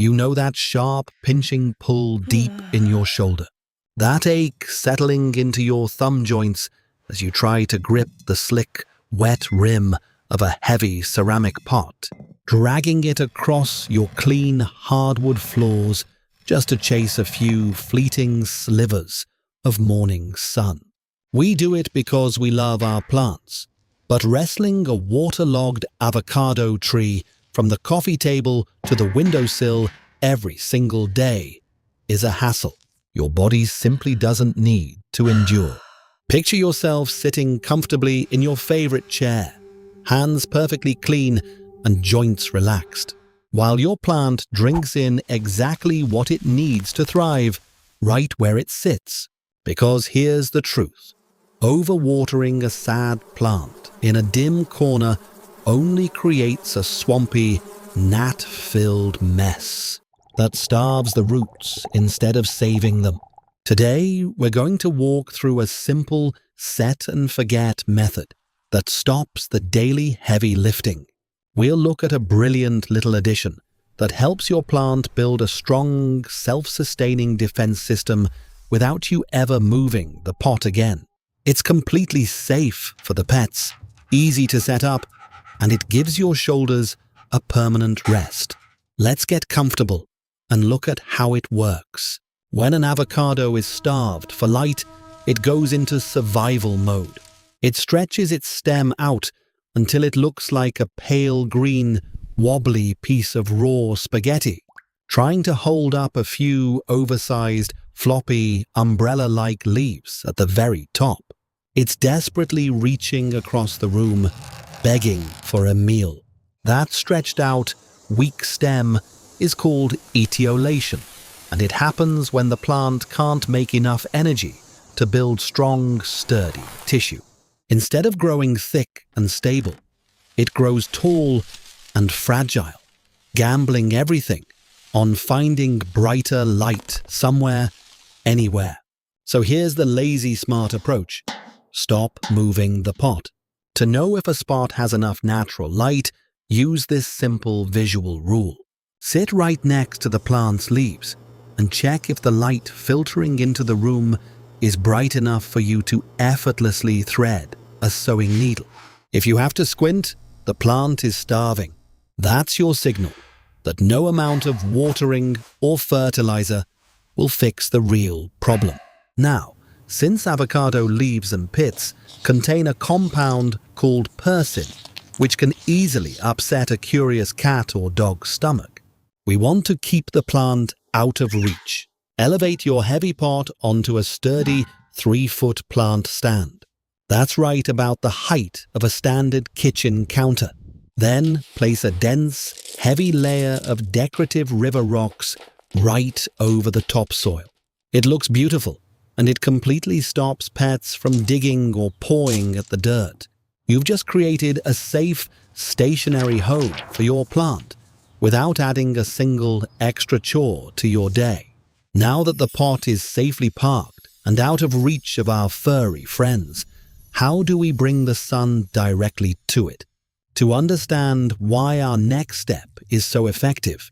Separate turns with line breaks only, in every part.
You know that sharp, pinching pull deep in your shoulder. That ache settling into your thumb joints as you try to grip the slick, wet rim of a heavy ceramic pot, dragging it across your clean hardwood floors just to chase a few fleeting slivers of morning sun. We do it because we love our plants, but wrestling a waterlogged avocado tree from the coffee table to the windowsill every single day is a hassle your body simply doesn't need to endure. Picture yourself sitting comfortably in your favorite chair, hands perfectly clean and joints relaxed, while your plant drinks in exactly what it needs to thrive, right where it sits. Because here's the truth. Overwatering a sad plant in a dim corner only creates a swampy, gnat-filled mess that starves the roots instead of saving them. Today, we're going to walk through a simple set-and-forget method that stops the daily heavy lifting. We'll look at a brilliant little addition that helps your plant build a strong, self-sustaining defense system without you ever moving the pot again. It's completely safe for the pets, easy to set up, and it gives your shoulders a permanent rest. Let's get comfortable and look at how it works. When an avocado is starved for light, it goes into survival mode. It stretches its stem out until it looks like a pale green, wobbly piece of raw spaghetti, trying to hold up a few oversized, floppy, umbrella-like leaves at the very top. It's desperately reaching across the room, begging for a meal. That stretched out, weak stem is called etiolation, and it happens when the plant can't make enough energy to build strong, sturdy tissue. Instead of growing thick and stable, it grows tall and fragile, gambling everything on finding brighter light somewhere, anywhere. So here's the lazy smart approach. Stop moving the pot. To know if a spot has enough natural light, use this simple visual rule. Sit right next to the plant's leaves and check if the light filtering into the room is bright enough for you to effortlessly thread a sewing needle. If you have to squint, the plant is starving. That's your signal that no amount of watering or fertilizer will fix the real problem. Now, since avocado leaves and pits contain a compound called persin, which can easily upset a curious cat or dog's stomach, we want to keep the plant out of reach. Elevate your heavy pot onto a sturdy 3-foot plant stand. That's right about the height of a standard kitchen counter. Then place a dense, heavy layer of decorative river rocks right over the topsoil. It looks beautiful, and it completely stops pets from digging or pawing at the dirt. You've just created a safe, stationary home for your plant without adding a single extra chore to your day. Now that the pot is safely parked and out of reach of our furry friends, how do we bring the sun directly to it? To understand why our next step is so effective,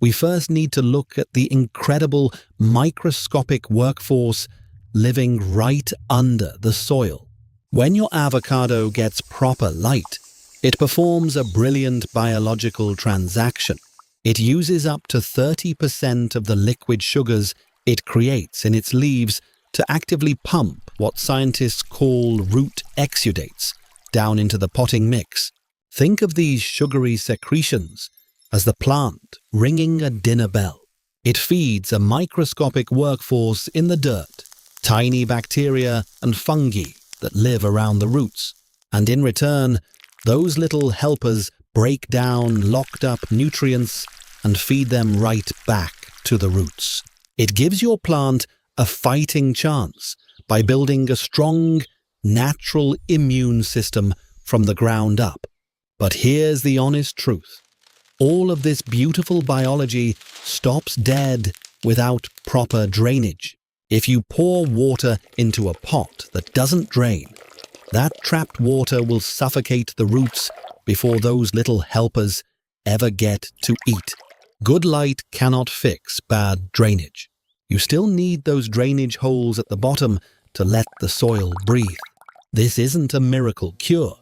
we first need to look at the incredible microscopic workforce living right under the soil. When your avocado gets proper light, it performs a brilliant biological transaction. It uses up to 30% of the liquid sugars it creates in its leaves to actively pump what scientists call root exudates down into the potting mix. Think of these sugary secretions as the plant ringing a dinner bell. It feeds a microscopic workforce in the dirt, tiny bacteria and fungi that live around the roots. And in return, those little helpers break down locked-up nutrients and feed them right back to the roots. It gives your plant a fighting chance by building a strong, natural immune system from the ground up. But here's the honest truth. All of this beautiful biology stops dead without proper drainage. If you pour water into a pot that doesn't drain, that trapped water will suffocate the roots before those little helpers ever get to eat. Good light cannot fix bad drainage. You still need those drainage holes at the bottom to let the soil breathe. This isn't a miracle cure.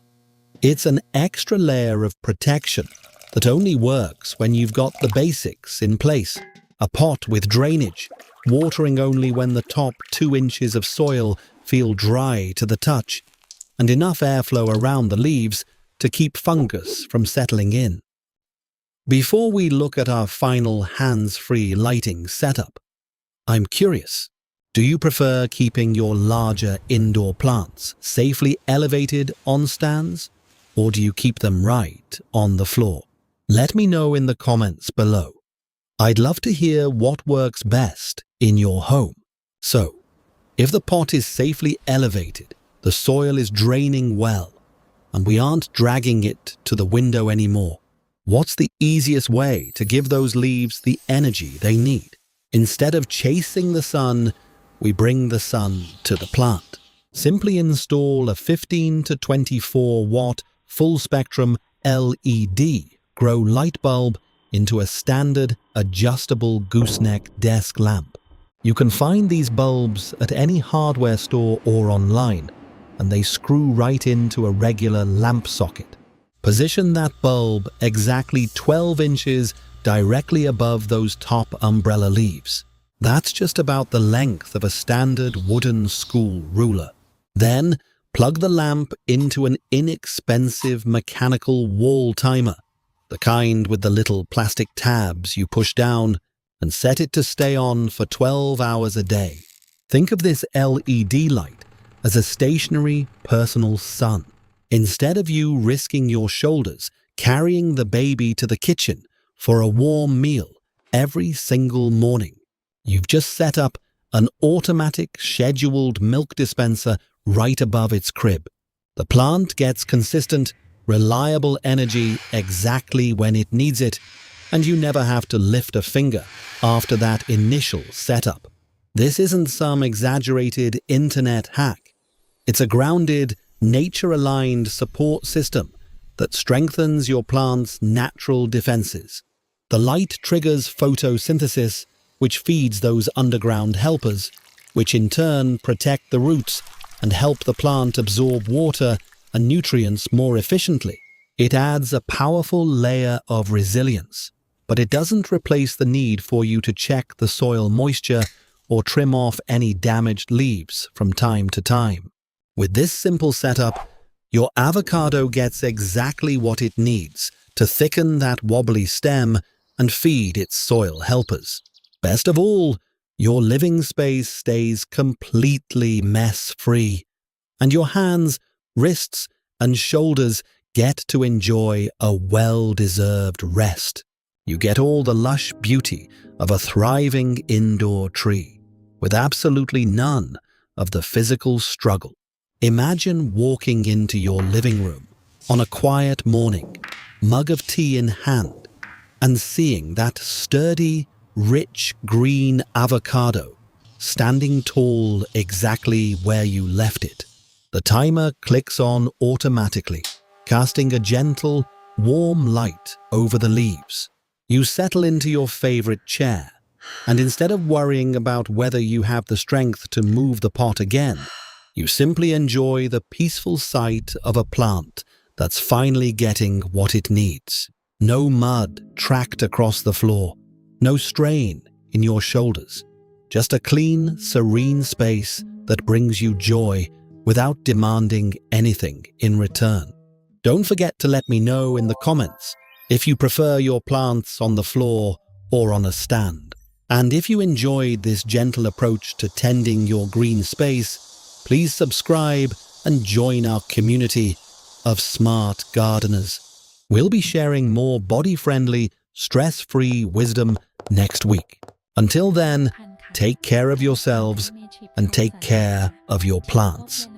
It's an extra layer of protection that only works when you've got the basics in place. A pot with drainage, watering only when the top 2 inches of soil feel dry to the touch, and enough airflow around the leaves to keep fungus from settling in. Before we look at our final hands-free lighting setup, I'm curious, do you prefer keeping your larger indoor plants safely elevated on stands, or do you keep them right on the floor? Let me know in the comments below. I'd love to hear what works best in your home. So, if the pot is safely elevated, the soil is draining well, and we aren't dragging it to the window anymore, what's the easiest way to give those leaves the energy they need? Instead of chasing the sun, we bring the sun to the plant. Simply install a 15 to 24 watt full-spectrum LED grow light bulb into a standard adjustable gooseneck desk lamp. You can find these bulbs at any hardware store or online, and they screw right into a regular lamp socket. Position that bulb exactly 12 inches directly above those top umbrella leaves. That's just about the length of a standard wooden school ruler. Then, plug the lamp into an inexpensive mechanical wall timer, the kind with the little plastic tabs you push down, and set it to stay on for 12 hours a day. Think of this LED light as a stationary personal sun. Instead of you risking your shoulders carrying the baby to the kitchen for a warm meal every single morning, you've just set up an automatic scheduled milk dispenser right above its crib. The plant gets consistent, reliable energy exactly when it needs it, and you never have to lift a finger after that initial setup. This isn't some exaggerated internet hack. It's a grounded, nature-aligned support system that strengthens your plant's natural defenses. The light triggers photosynthesis, which feeds those underground helpers, which in turn protect the roots and help the plant absorb water and nutrients more efficiently. It adds a powerful layer of resilience, but it doesn't replace the need for you to check the soil moisture or trim off any damaged leaves from time to time. With this simple setup, your avocado gets exactly what it needs to thicken that wobbly stem and feed its soil helpers. Best of all, your living space stays completely mess-free, and your hands, wrists, and shoulders get to enjoy a well-deserved rest. You get all the lush beauty of a thriving indoor tree, with absolutely none of the physical struggle. Imagine walking into your living room on a quiet morning, mug of tea in hand, and seeing that sturdy, rich green avocado standing tall exactly where you left it. The timer clicks on automatically, casting a gentle, warm light over the leaves. You settle into your favorite chair, and instead of worrying about whether you have the strength to move the pot again, you simply enjoy the peaceful sight of a plant that's finally getting what it needs. No mud tracked across the floor, no strain in your shoulders, just a clean, serene space that brings you joy without demanding anything in return. Don't forget to let me know in the comments if you prefer your plants on the floor or on a stand. And if you enjoyed this gentle approach to tending your green space, please subscribe and join our community of smart gardeners. We'll be sharing more body-friendly, stress-free wisdom next week. Until then, take care of yourselves and take care of your plants.